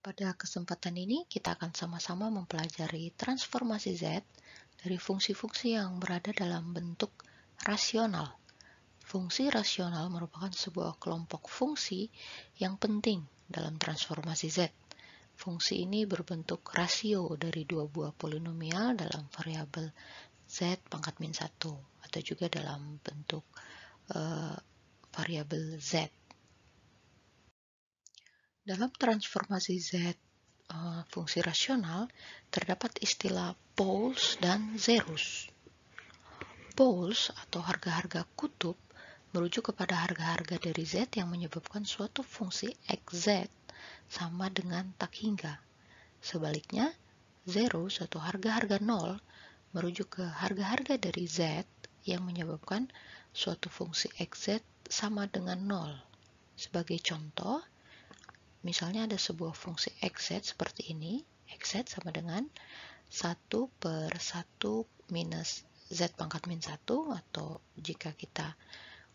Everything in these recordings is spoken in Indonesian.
Pada kesempatan ini, kita akan sama-sama mempelajari transformasi Z dari fungsi-fungsi yang berada dalam bentuk rasional. Fungsi rasional merupakan sebuah kelompok fungsi yang penting dalam transformasi Z. Fungsi ini berbentuk rasio dari dua buah polinomial dalam variabel Z pangkat min 1 atau juga dalam bentuk variabel Z. Dalam transformasi Z fungsi rasional, terdapat istilah poles dan zeros. Poles atau harga-harga kutub merujuk kepada harga-harga dari Z yang menyebabkan suatu fungsi xz sama dengan tak hingga. Sebaliknya, zeros atau harga-harga nol merujuk ke harga-harga dari Z yang menyebabkan suatu fungsi xz sama dengan nol. Sebagai contoh, misalnya ada sebuah fungsi xz seperti ini, xz sama dengan 1/1 minus z pangkat min 1, atau jika kita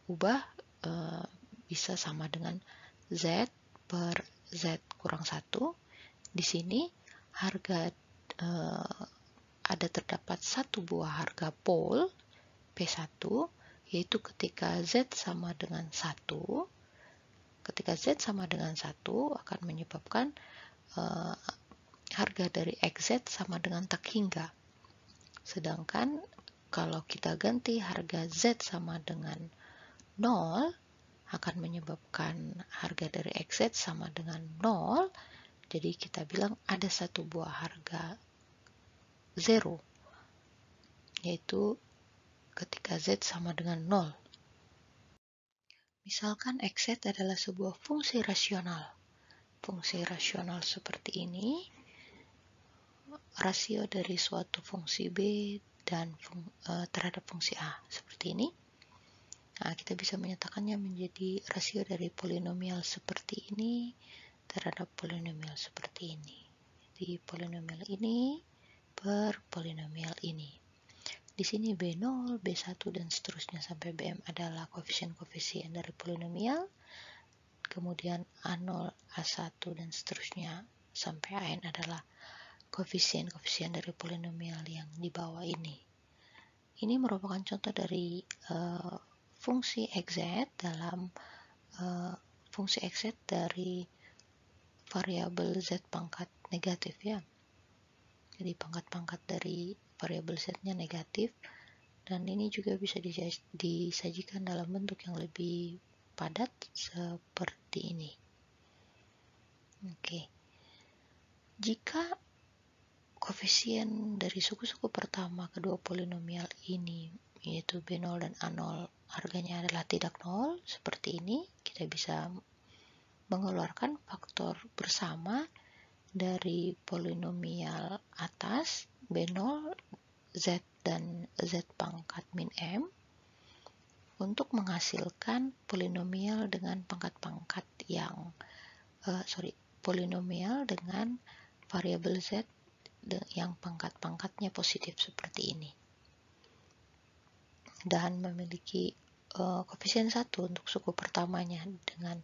ubah bisa sama dengan z per z kurang 1. Di sini harga ada terdapat satu buah harga pole P1, yaitu ketika z sama dengan 1. Ketika Z sama dengan 1 akan menyebabkan harga dari xz sama dengan tak hingga. Sedangkan kalau kita ganti harga Z sama dengan 0 akan menyebabkan harga dari xz sama dengan 0. Jadi kita bilang ada satu buah harga zero, yaitu ketika Z sama dengan 0. Misalkan xz adalah sebuah fungsi rasional. Fungsi rasional seperti ini, rasio dari suatu fungsi B dan terhadap fungsi A seperti ini. Nah, kita bisa menyatakannya menjadi rasio dari polinomial seperti ini terhadap polinomial seperti ini. Jadi polinomial ini per polinomial ini. Di sini B0, B1, dan seterusnya sampai Bm adalah koefisien-koefisien dari polinomial. Kemudian A0, A1, dan seterusnya sampai An adalah koefisien-koefisien dari polinomial yang di bawah ini. Ini merupakan contoh dari fungsi xz dalam fungsi xz dari variabel z pangkat negatif, ya. Jadi pangkat-pangkat dari variabel z-nya negatif, dan ini juga bisa disajikan dalam bentuk yang lebih padat seperti ini. Oke. Jika koefisien dari suku-suku pertama kedua polinomial ini, yaitu B0 dan A0, harganya adalah tidak nol, seperti ini, kita bisa mengeluarkan faktor bersama dari polinomial atas, B0, Z, dan Z pangkat min M, untuk menghasilkan polinomial dengan pangkat-pangkat yang polinomial dengan variabel Z yang pangkat-pangkatnya positif seperti ini, dan memiliki koefisien 1 untuk suku pertamanya dengan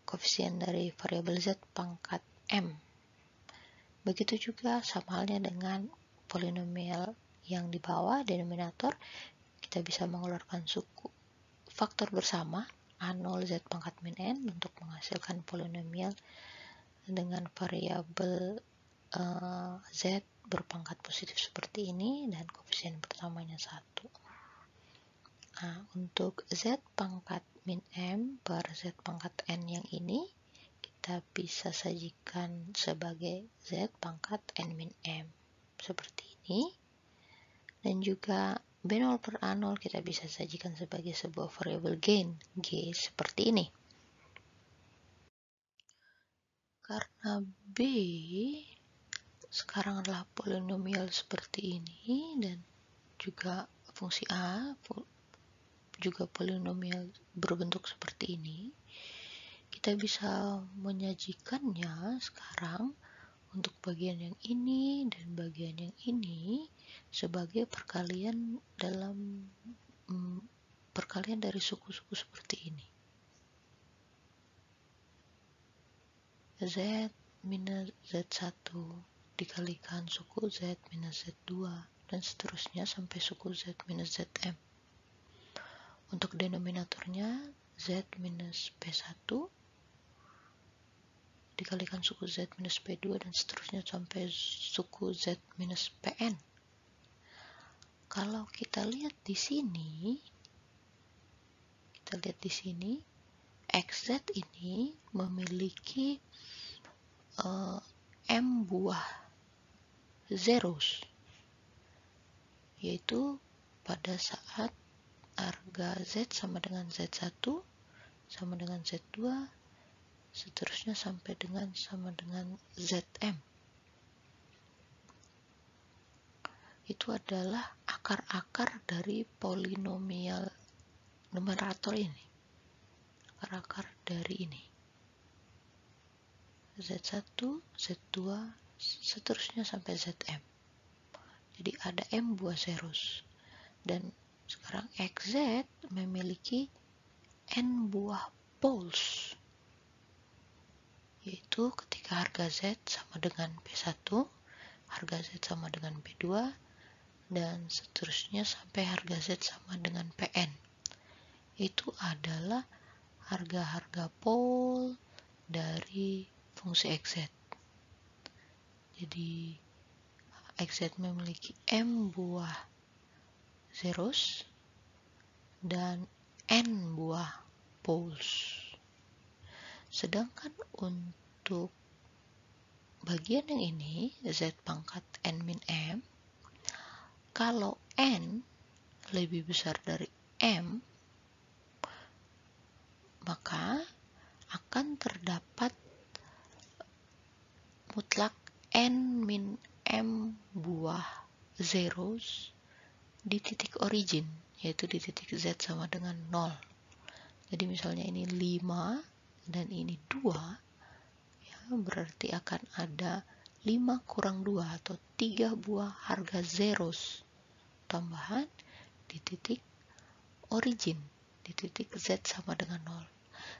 koefisien dari variabel Z pangkat M. Begitu juga sama halnya dengan polinomial yang di bawah denominator, kita bisa mengeluarkan suku faktor bersama A0 Z pangkat min N untuk menghasilkan polinomial dengan variabel Z berpangkat positif seperti ini dan koefisien pertamanya 1. Nah, untuk Z pangkat min M per Z pangkat N yang ini, kita bisa sajikan sebagai Z pangkat N min M seperti ini. Dan juga B0 per A0 kita bisa sajikan sebagai sebuah variabel gain G seperti ini. Karena B sekarang adalah polinomial seperti ini, dan juga fungsi A juga polinomial berbentuk seperti ini, kita bisa menyajikannya sekarang untuk bagian yang ini dan bagian yang ini sebagai perkalian dari suku-suku seperti ini. Z minus Z1 dikalikan suku Z minus Z2 dan seterusnya sampai suku Z minus Zm. Untuk denominatornya Z minus P1 dikalikan suku Z minus P2 dan seterusnya sampai suku Z minus Pn. Kalau kita lihat di sini, XZ ini memiliki M buah zeros, yaitu pada saat harga Z sama dengan Z1 sama dengan Z2 seterusnya sampai dengan sama dengan Zm. Itu adalah akar-akar dari polinomial numerator ini. Akar-akar dari ini. Z1, Z2, seterusnya sampai Zm. Jadi ada M buah zeros. Dan sekarang XZ memiliki N buah poles. Yaitu ketika harga Z sama dengan P1, harga Z sama dengan P2, dan seterusnya sampai harga Z sama dengan Pn. Itu adalah harga-harga pole dari fungsi XZ. Jadi XZ memiliki M buah zeros dan N buah poles. Sedangkan untuk bagian yang ini, Z pangkat N min M, kalau N lebih besar dari M, maka akan terdapat mutlak N min M buah zeros di titik origin, yaitu di titik Z sama dengan 0. Jadi misalnya ini 5 dan ini 2, ya, berarti akan ada 5 kurang 2 atau 3 buah harga zeros tambahan di titik origin, di titik Z sama dengan 0.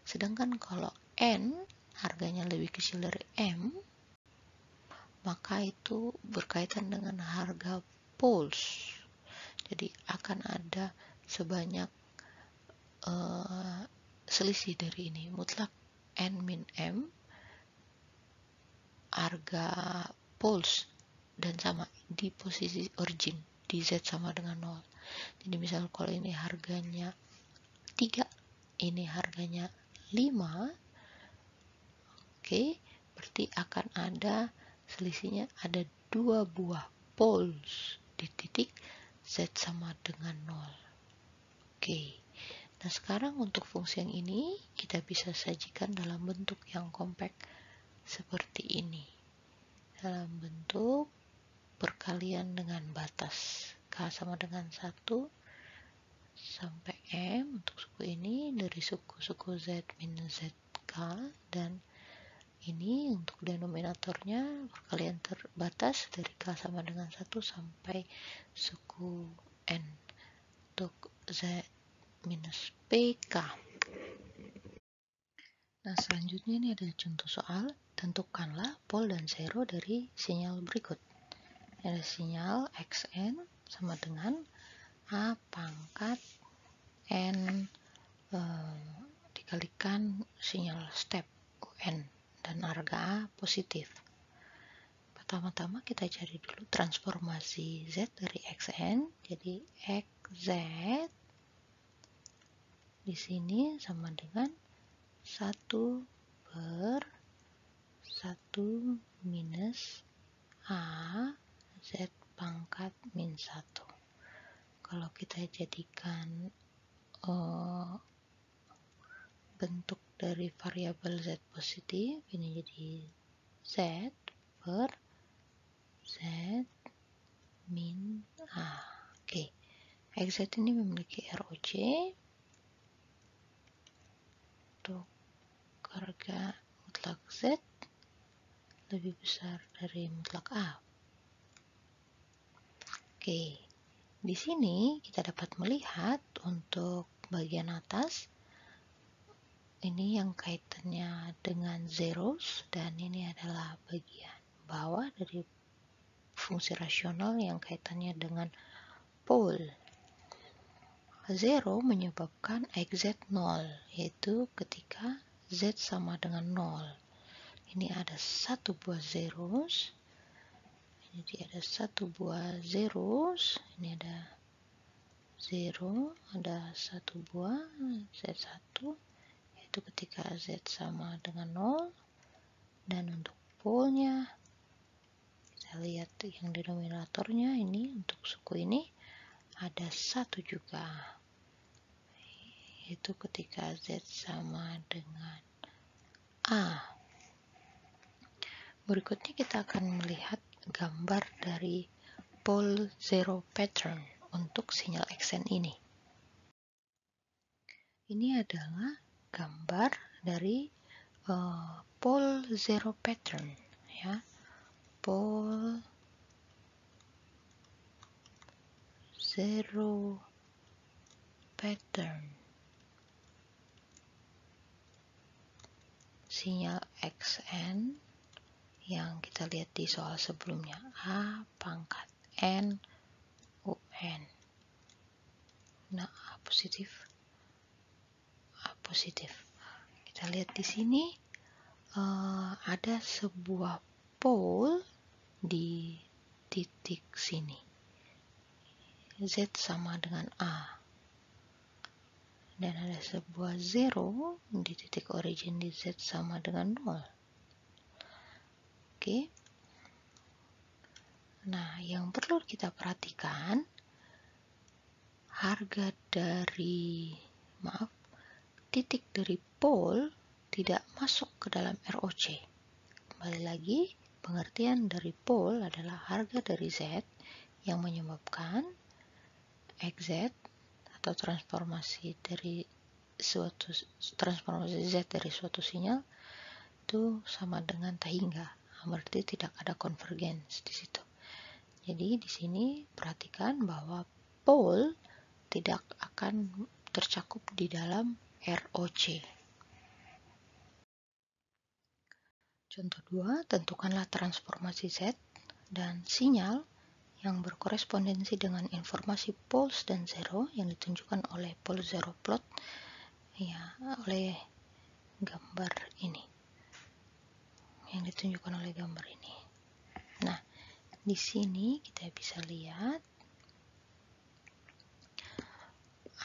Sedangkan kalau N harganya lebih kecil dari M, maka itu berkaitan dengan harga poles. Jadi akan ada sebanyak selisih dari ini, mutlak N min M harga poles dan sama di posisi origin di Z sama dengan 0. Jadi misal kalau ini harganya 3, ini harganya 5, oke, berarti akan ada selisihnya ada 2 buah poles di titik Z sama dengan 0. Oke. Nah, sekarang untuk fungsi yang ini kita bisa sajikan dalam bentuk yang kompak seperti ini. Dalam bentuk perkalian dengan batas. K sama dengan 1 sampai M untuk suku ini dari suku Z minus ZK, dan ini untuk denominatornya perkalian terbatas dari K sama dengan 1 sampai suku N untuk Z minus PK. Nah, selanjutnya ini adalah contoh soal. Tentukanlah pole dan zero dari sinyal berikut. Ada sinyal Xn sama dengan A pangkat N dikalikan sinyal step UN dan harga A positif. Pertama-tama kita cari dulu transformasi Z dari Xn. Jadi Xz di sini sama dengan 1 per 1 minus A Z pangkat min 1. Kalau kita jadikan bentuk dari variabel Z positif, ini jadi Z per Z min A. Oke, XZ ini memiliki ROC untuk harga mutlak Z lebih besar dari mutlak A. Oke, di sini kita dapat melihat untuk bagian atas ini yang kaitannya dengan zeros, dan ini adalah bagian bawah dari fungsi rasional yang kaitannya dengan pole. Zero menyebabkan XZ 0, yaitu ketika Z sama dengan 0. Ini ada satu buah zeros, jadi ada satu buah zeros, ini ada 0, ada satu buah Z1, yaitu ketika Z sama dengan 0, dan untuk pole-nya, kita lihat yang denominatornya ini, untuk suku ini, ada satu juga, yaitu ketika Z sama dengan A. Berikutnya kita akan melihat gambar dari pole zero pattern untuk sinyal XN ini. Ini adalah gambar dari pole zero pattern, ya. Pole zero pattern sinyal XN yang kita lihat di soal sebelumnya, A pangkat N UN. Nah, A positif, A positif. Kita lihat di sini ada sebuah pole di titik sini. Z sama dengan A. Dan ada sebuah zero di titik origin di Z sama dengan 0. Oke. Nah, yang perlu kita perhatikan, harga dari, titik dari pole tidak masuk ke dalam ROC. Kembali lagi, pengertian dari pole adalah harga dari Z yang menyebabkan XZ atau transformasi Z dari suatu sinyal itu sama dengan tak hingga. Berarti tidak ada konvergens di situ. Jadi di sini perhatikan bahwa pole tidak akan tercakup di dalam ROC. Contoh 2, tentukanlah transformasi Z dan sinyal yang berkorespondensi dengan informasi poles dan zero yang ditunjukkan oleh pole zero plot, ya, oleh gambar ini. Yang ditunjukkan oleh gambar ini. Nah, di sini kita bisa lihat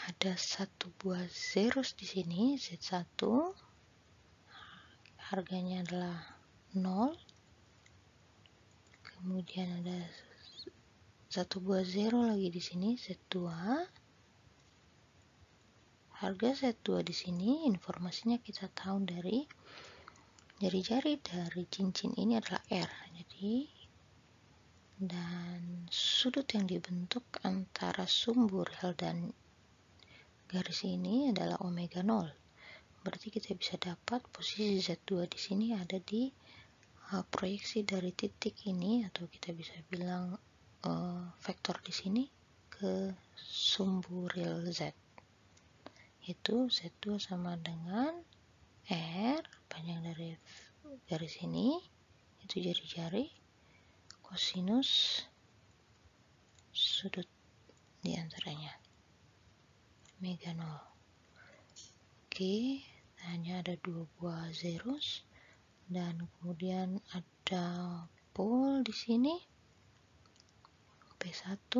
ada satu buah zeros di sini, Z1. Harganya adalah 0. Kemudian ada satu buah zero lagi di sini, Z2. Harga Z2 di sini informasinya kita tahu dari jari-jari dari cincin ini adalah R. Jadi, dan sudut yang dibentuk antara sumbu rel dan garis ini adalah omega 0. Berarti kita bisa dapat posisi Z2 di sini ada di proyeksi dari titik ini, atau kita bisa bilang vektor di sini ke sumbu rel Z. Itu Z2 sama dengan R, panjang dari garis ini, itu jari-jari, kosinus sudut di antaranya, omega 0. Oke, hanya ada dua buah zeros, dan kemudian ada pole di sini, P1,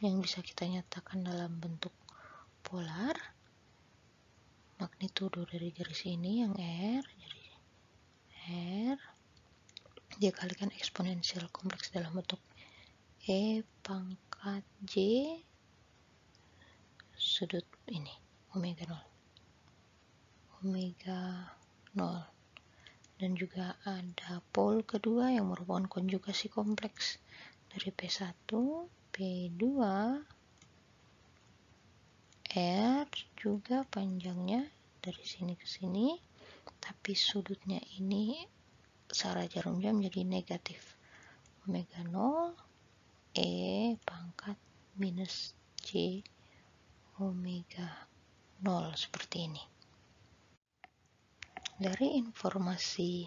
yang bisa kita nyatakan dalam bentuk polar. Magnitudo dari garis ini yang R, jadi R dikalikan eksponensial kompleks dalam bentuk E pangkat J sudut ini, omega 0. Omega 0. Dan juga ada pole kedua yang merupakan konjugasi kompleks dari P1, P2, R juga panjangnya dari sini ke sini, tapi sudutnya ini searah jarum jam jadi negatif. Omega 0, E pangkat minus J omega 0, seperti ini. Dari informasi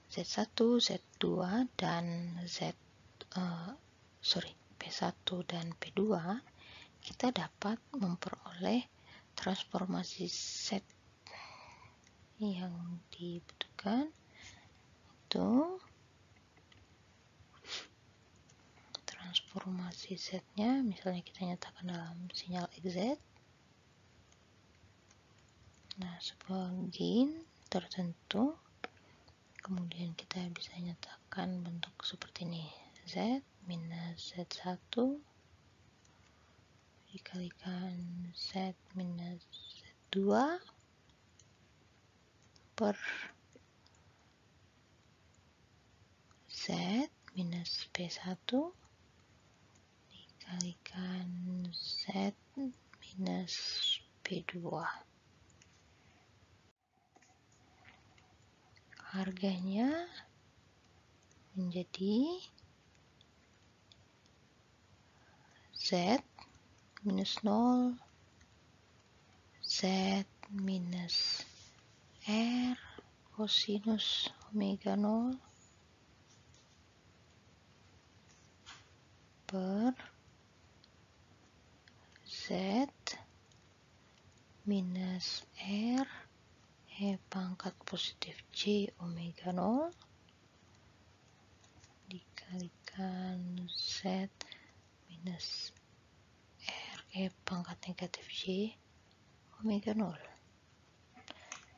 Z1, Z2, dan P1 dan P2, kita dapat memperoleh transformasi set yang dibutuhkan. Itu transformasi setnya, misalnya kita nyatakan dalam sinyal XZ. Nah, sebuah gain tertentu, kemudian kita bisa nyatakan bentuk seperti ini, Z minus Z1 dikalikan Z minus Z2 per Z minus P1 dikalikan Z minus P2. Harganya menjadi Z minus 0, Z minus R kosinus omega 0 per Z minus R E pangkat positif J omega 0 dikalikan Z minus R E pangkat negatif J omega 0.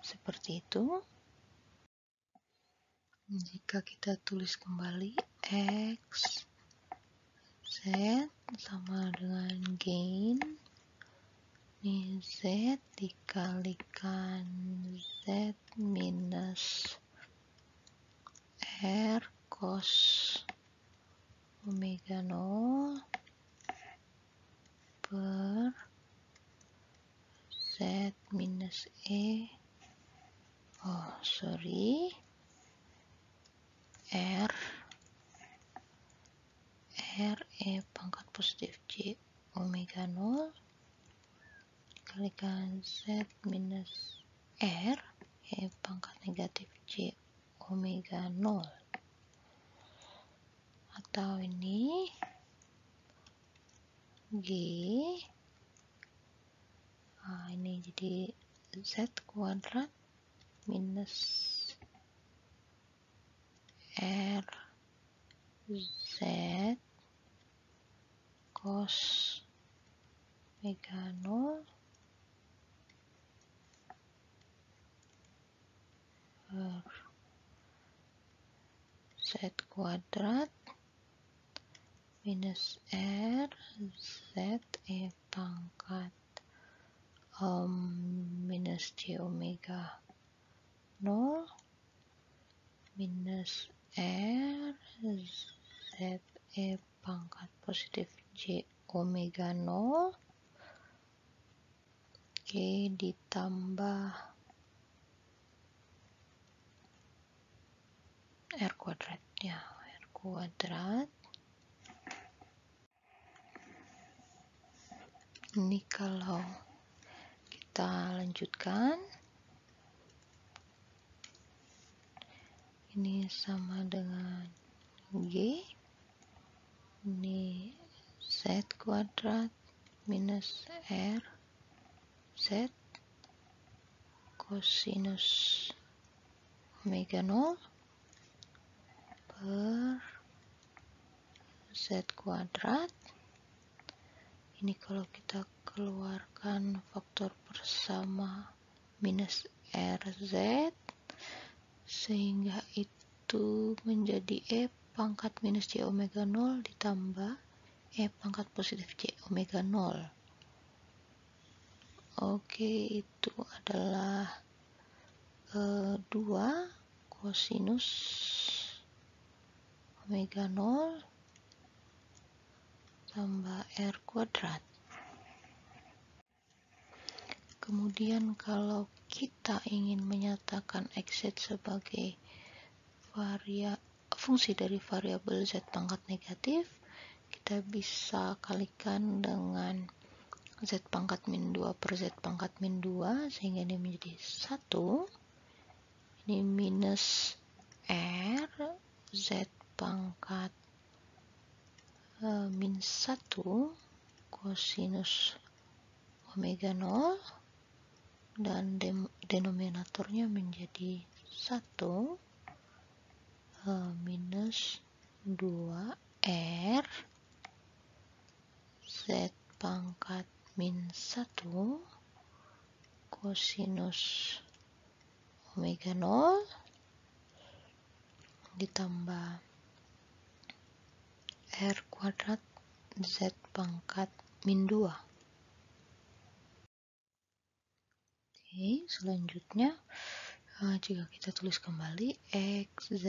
Seperti itu. Jika kita tulis kembali X Z sama dengan gain ini Z dikalikan Z minus R cos omega 0 per Z minus R E pangkat positif J omega 0 dikalikan Z minus R E pangkat negatif J omega 0, atau ini G, ini jadi Z kuadrat minus R Z cos omega 0 per Z kuadrat minus R Z E pangkat minus J omega 0 minus R Z E pangkat positif J omega 0 G ditambah R kuadrat, ya, R kuadrat. Ini kalau kita lanjutkan, ini sama dengan G, ini Z kuadrat minus R Z kosinus omega 0 per Z kuadrat. Ini kalau kita keluarkan faktor bersama minus RZ, sehingga itu menjadi E pangkat minus J omega 0 ditambah E pangkat positif J omega 0. Oke, itu adalah 2 kosinus omega 0 tambah R kuadrat. Kemudian kalau kita ingin menyatakan XZ sebagai fungsi dari variabel Z pangkat negatif, kita bisa kalikan dengan Z pangkat min 2 per Z pangkat min 2, sehingga ini menjadi 1. ini minus R Z pangkat min 1 kosinus omega 0, dan denominatornya menjadi 1 minus 2R Z pangkat min 1 kosinus omega 0 ditambah R kuadrat Z pangkat min 2. Oke, selanjutnya jika kita tulis kembali XZ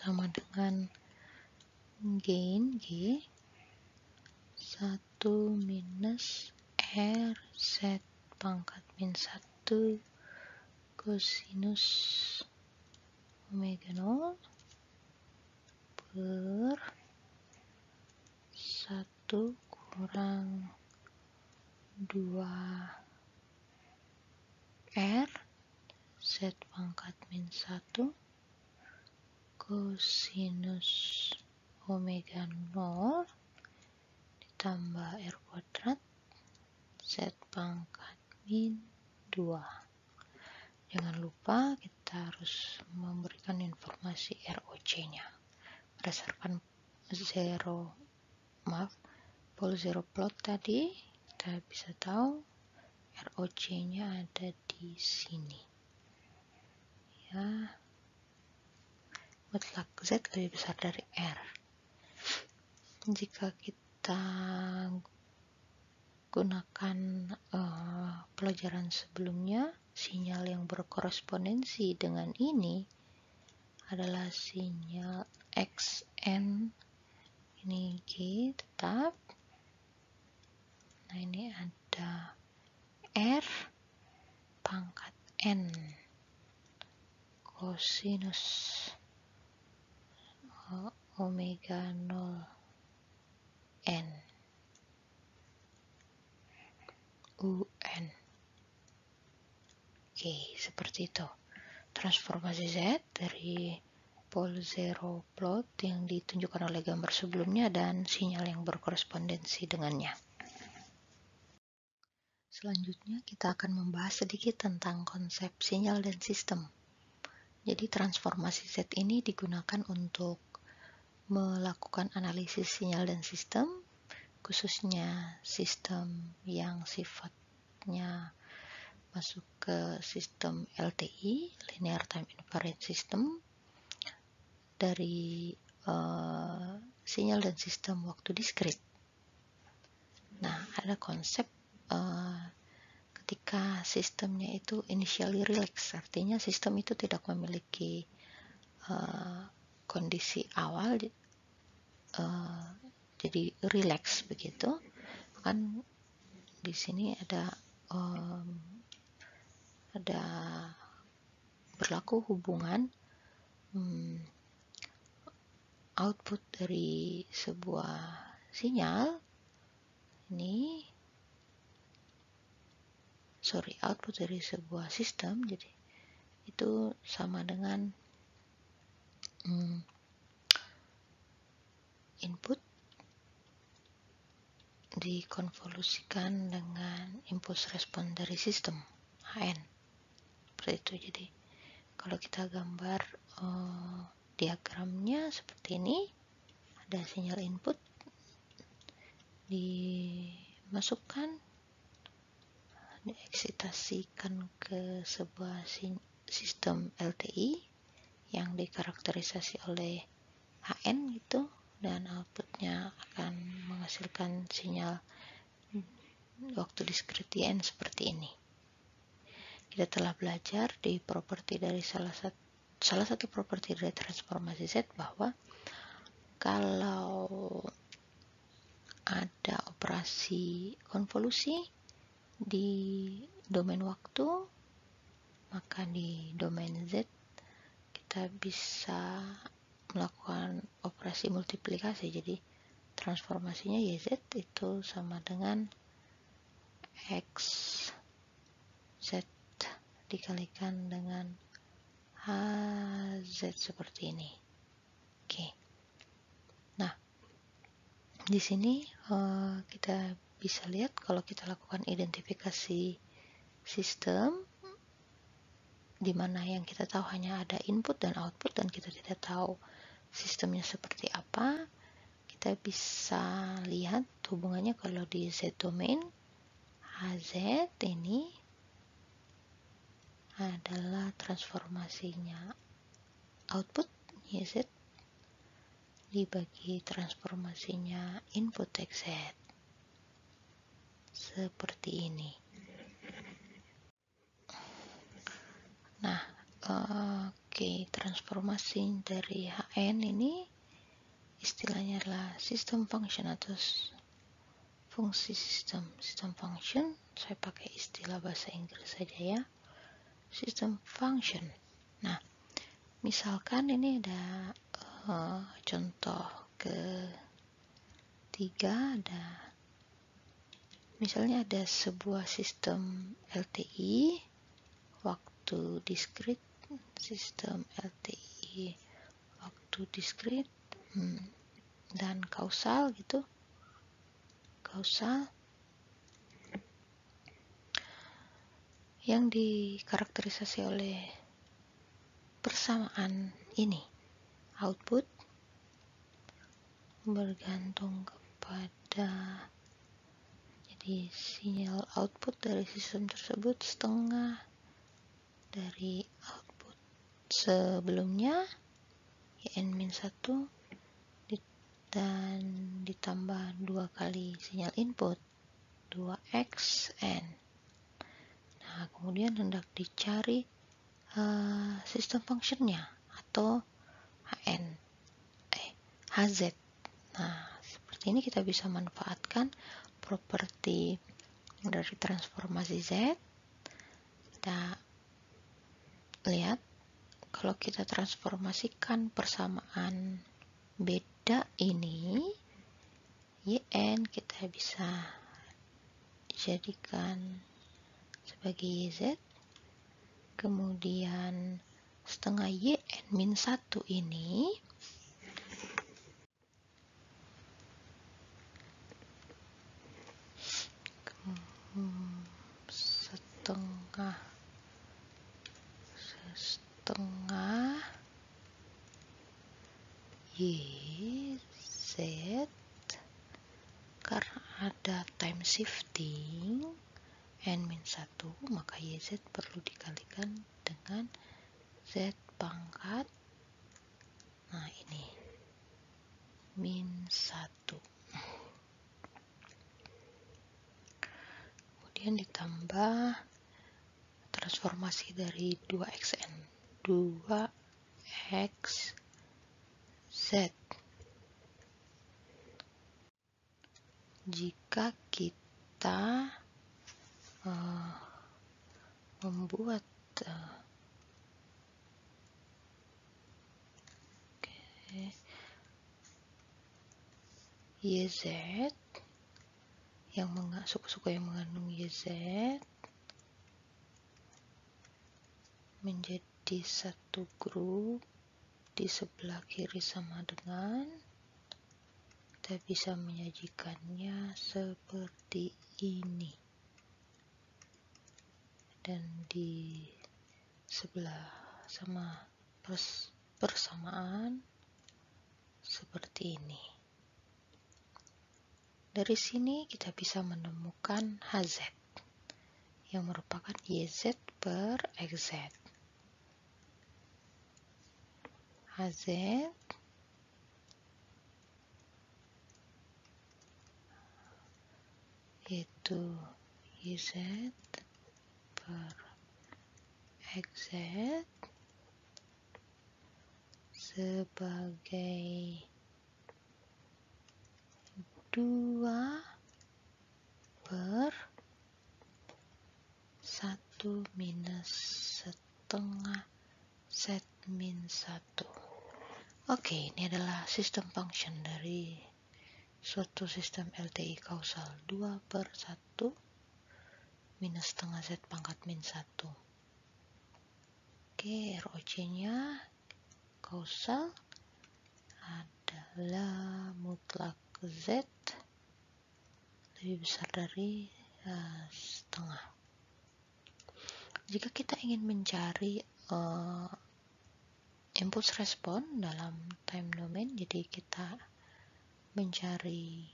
sama dengan gain G 1 minus RZ pangkat min 1 kosinus omega 0 per 1 kurang 2R Z pangkat min 1 kosinus omega 0 ditambah R kuadrat Z pangkat min 2. Jangan lupa kita harus memberikan informasi ROC-nya. Berdasarkan pole zero plot tadi, kita bisa tahu ROC-nya ada di sini. Ya, mutlak Z lebih besar dari R. Jika kita gunakan pelajaran sebelumnya, sinyal yang berkorespondensi dengan ini adalah sinyal XN, ini G tetap. Nah, ini ada R pangkat N kosinus omega 0 N UN. Oke, seperti itu. Transformasi Z dari pole zero plot yang ditunjukkan oleh gambar sebelumnya dan sinyal yang berkorespondensi dengannya. Selanjutnya kita akan membahas sedikit tentang konsep sinyal dan sistem. Jadi transformasi Z ini digunakan untuk melakukan analisis sinyal dan sistem, khususnya sistem yang sifatnya masuk ke sistem LTI, Linear Time Invariant System, dari sinyal dan sistem waktu diskrit. Nah, ada konsep ketika sistemnya itu initially relax, artinya sistem itu tidak memiliki kondisi awal, jadi relax begitu. Kan di sini ada berlaku hubungan output dari sebuah sinyal output dari sebuah sistem, jadi itu sama dengan input dikonvolusikan dengan impuls respon dari sistem HN, seperti itu. Jadi kalau kita gambar diagramnya seperti ini, ada sinyal input dimasukkan, dieksitasikan ke sebuah sistem LTI yang dikarakterisasi oleh HN gitu, dan outputnya akan menghasilkan sinyal waktu diskrit N seperti ini. Kita telah belajar di properti dari salah satu properti dari transformasi Z bahwa kalau ada operasi konvolusi di domain waktu, maka di domain Z kita bisa melakukan operasi multiplikasi. Jadi transformasinya YZ itu sama dengan X Z dikalikan dengan HZ seperti ini. Oke. Nah, di sini kita bisa lihat kalau kita lakukan identifikasi sistem, di mana yang kita tahu hanya ada input dan output dan kita tidak tahu sistemnya seperti apa, kita bisa lihat hubungannya kalau di Z domain, HZ ini adalah transformasinya output YZ dibagi transformasinya input XZ. Seperti ini. Nah, oke, transformasi dari HN ini istilahnya adalah system function atau fungsi sistem function. Saya pakai istilah bahasa Inggris saja ya, system function. Nah, misalkan ini ada contoh ketiga, misalnya ada sebuah sistem LTI waktu diskrit, sistem LTI waktu diskrit dan kausal gitu, kausal yang dikarakterisasi oleh persamaan ini. Output bergantung kepada, jadi sinyal output dari sistem tersebut setengah dari output sebelumnya yn-1 dan ditambah 2 kali sinyal input 2xn. Nah, kemudian hendak dicari sistem functionnya atau HZ. Nah, seperti ini kita bisa manfaatkan properti dari transformasi Z. Kita lihat kalau kita transformasikan persamaan beda ini, YN kita bisa jadikan sebagai YZ, kemudian setengah YN-1 ini setengah YZ, karena ada time shifting n-1, maka YZ perlu dikalikan dengan Z pangkat, nah ini -1, kemudian ditambah transformasi dari 2xn, 2xz. Jika kita membuat YZ yang suku-suku yang mengandung YZ menjadi satu grup di sebelah kiri sama dengan, kita bisa menyajikannya seperti ini, dan di sebelah sama persamaan seperti ini. Dari sini kita bisa menemukan HZ yang merupakan YZ per XZ. HZ yaitu YZ per XZ sebagai 2 per 1 minus setengah Z-1. Oke, ini adalah sistem function dari suatu sistem LTI kausal 2 per 1 minus setengah Z pangkat -1. Oke, ROC-nya kausal adalah mutlak Z lebih besar dari setengah. Jika kita ingin mencari impulse respon dalam time domain, jadi kita mencari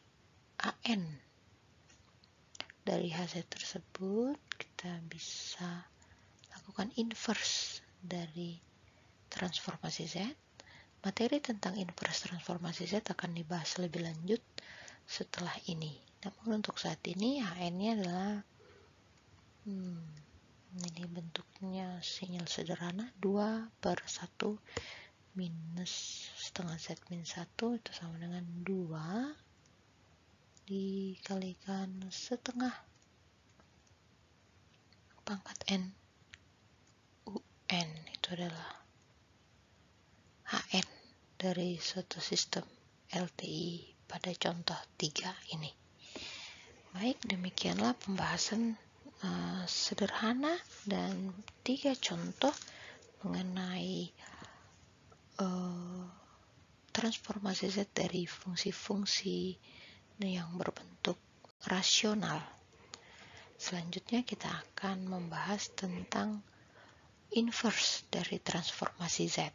AN dari HZ tersebut, kita bisa lakukan inverse dari transformasi Z. Materi tentang inverse transformasi Z akan dibahas lebih lanjut setelah ini. Namun untuk saat ini HN-nya adalah ini bentuknya sinyal sederhana 2/1 minus setengah Z min 1 itu sama dengan 2 dikalikan setengah pangkat N UN. Itu adalah HN dari suatu sistem LTI pada contoh 3 ini. Baik, demikianlah pembahasan sederhana dan 3 contoh mengenai transformasi Z dari fungsi-fungsi yang berbentuk rasional. Selanjutnya kita akan membahas tentang inverse dari transformasi Z.